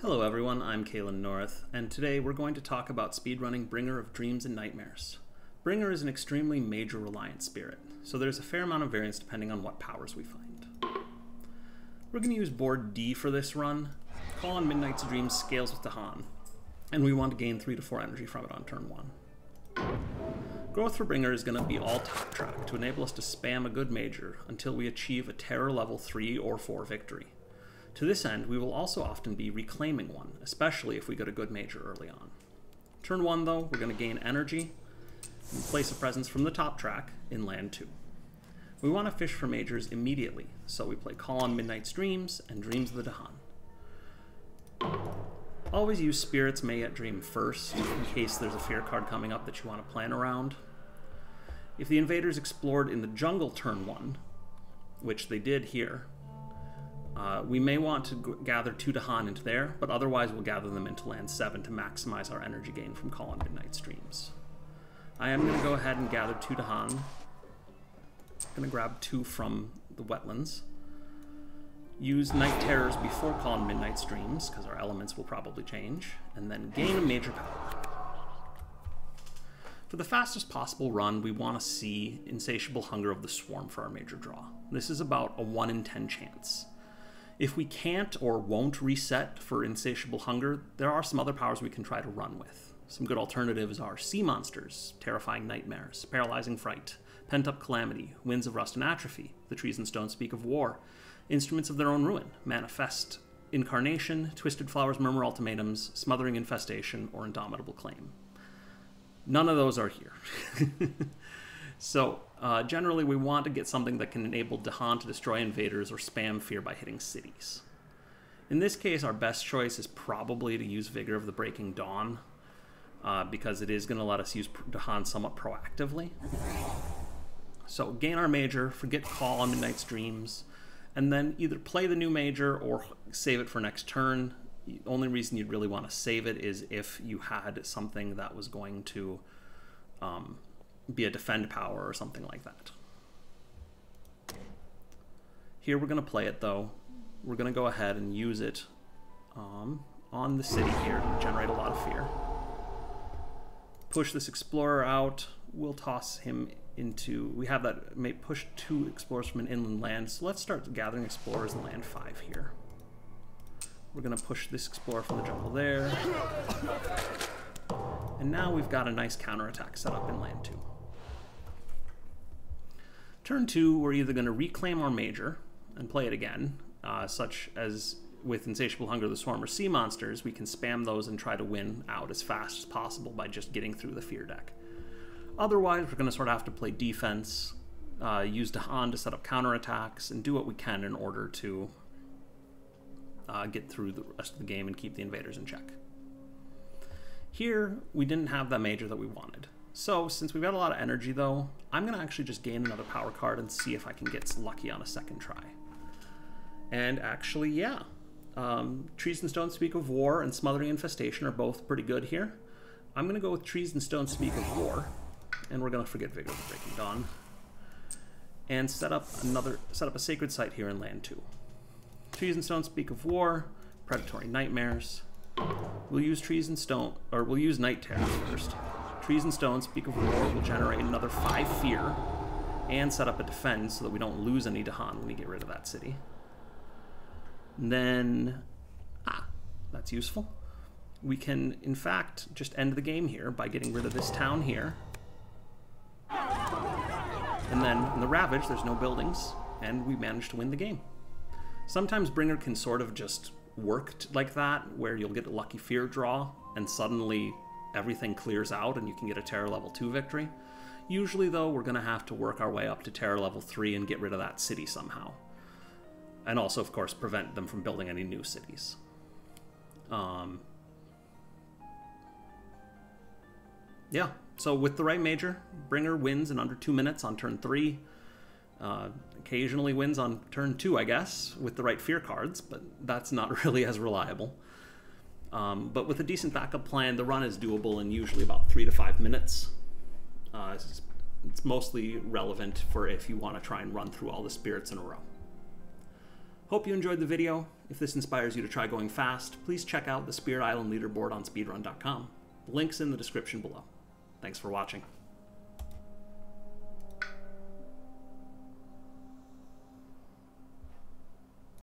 Hello everyone, I'm Kalen North, and today we're going to talk about speedrunning Bringer of Dreams and Nightmares. Bringer is an extremely major reliant spirit, so there's a fair amount of variance depending on what powers we find. We're going to use board D for this run. Call on Midnight's Dreams scales with Dahan, and we want to gain 3 to 4 energy from it on turn 1. Growth for Bringer is going to be all top track to enable us to spam a good major until we achieve a terror level 3 or 4 victory. To this end, we will also often be reclaiming one, especially if we get a good major early on. Turn 1 though, we're going to gain energy and place a presence from the top track in land 2. We want to fish for majors immediately, so we play Call on Midnight's Dreams and Dreams of the Dahan. Always use Spirit's May Yet Dream first, in case there's a fear card coming up that you want to plan around. If the invaders explored in the jungle turn 1, which they did here, we may want to gather 2 Dahan into there, but otherwise we'll gather them into land 7 to maximize our energy gain from Call on Midnight's Dreams. I am going to go ahead and gather 2 Dahan. I'm going to grab 2 from the wetlands. Use Night Terrors before Call on Midnight's Dreams, because our elements will probably change, and then gain a major power. For the fastest possible run, we want to see Insatiable Hunger of the Swarm for our major draw. This is about a 1 in 10 chance. If we can't or won't reset for Insatiable Hunger, there are some other powers we can try to run with. Some good alternatives are Sea Monsters, Terrifying Nightmares, Paralyzing Fright, Pent-Up Calamity, Winds of Rust and Atrophy, The Trees and Stones Speak of War, Instruments of Their Own Ruin, Manifest, Incarnation, Twisted Flowers Murmur Ultimatums, Smothering Infestation, or Indomitable Claim. None of those are here. So, generally we want to get something that can enable Dahan to destroy invaders or spam fear by hitting cities. In this case, our best choice is probably to use Vigor of the Breaking Dawn, because it is going to let us use Dahan somewhat proactively. So, gain our major, forget Call on Midnight's Dreams, and then either play the new major or save it for next turn. The only reason you'd really want to save it is if you had something that was going to be a defend power or something like that. Here we're going to play it though. We're going to go ahead and use it on the city here to generate a lot of fear. Push this explorer out. We'll toss him into... We have that may push 2 explorers from an inland land, so let's start gathering explorers in land 5 here. We're going to push this explorer from the jungle there. And now we've got a nice counterattack set up in land 2. Turn 2, we're either going to reclaim our major and play it again, such as with Insatiable Hunger, the Swarm, or Sea Monsters. We can spam those and try to win out as fast as possible by just getting through the fear deck. Otherwise, we're going to sort of have to play defense, use Dahan to set up counterattacks, and do what we can in order to get through the rest of the game and keep the invaders in check. Here, we didn't have that major that we wanted. So, since we've got a lot of energy though, I'm going to actually just gain another power card and see if I can get lucky on a second try. And actually, yeah. Trees and Stones Speak of War and Smothering Infestation are both pretty good here. I'm going to go with Trees and Stones Speak of War, and we're going to forget Vigor of the Breaking Dawn, and set up a Sacred Site here in land 2. Trees and Stones Speak of War, Predatory Nightmares. We'll use we'll use Night Terrors first. Trees and Stones Speak of War will generate another 5 fear and set up a defend so that we don't lose any Dahan when we get rid of that city. And then, that's useful. We can, in fact, just end the game here by getting rid of this town here. And then in the Ravage, there's no buildings, and we manage to win the game. Sometimes Bringer can sort of just work like that, where you'll get a lucky fear draw, and suddenly everything clears out and you can get a terror level 2 victory. Usually though, we're going to have to work our way up to terror level 3 and get rid of that city somehow. And also, of course, prevent them from building any new cities. Yeah, so with the right major, Bringer wins in under 2 minutes on turn 3. Occasionally wins on turn 2, I guess, with the right fear cards, but that's not really as reliable. But with a decent backup plan, the run is doable in usually about 3 to 5 minutes. It's mostly relevant for if you want to try and run through all the spirits in a row. Hope you enjoyed the video. If this inspires you to try going fast, please check out the Spear Island leaderboard on speedrun.com. The link's in the description below. Thanks for watching.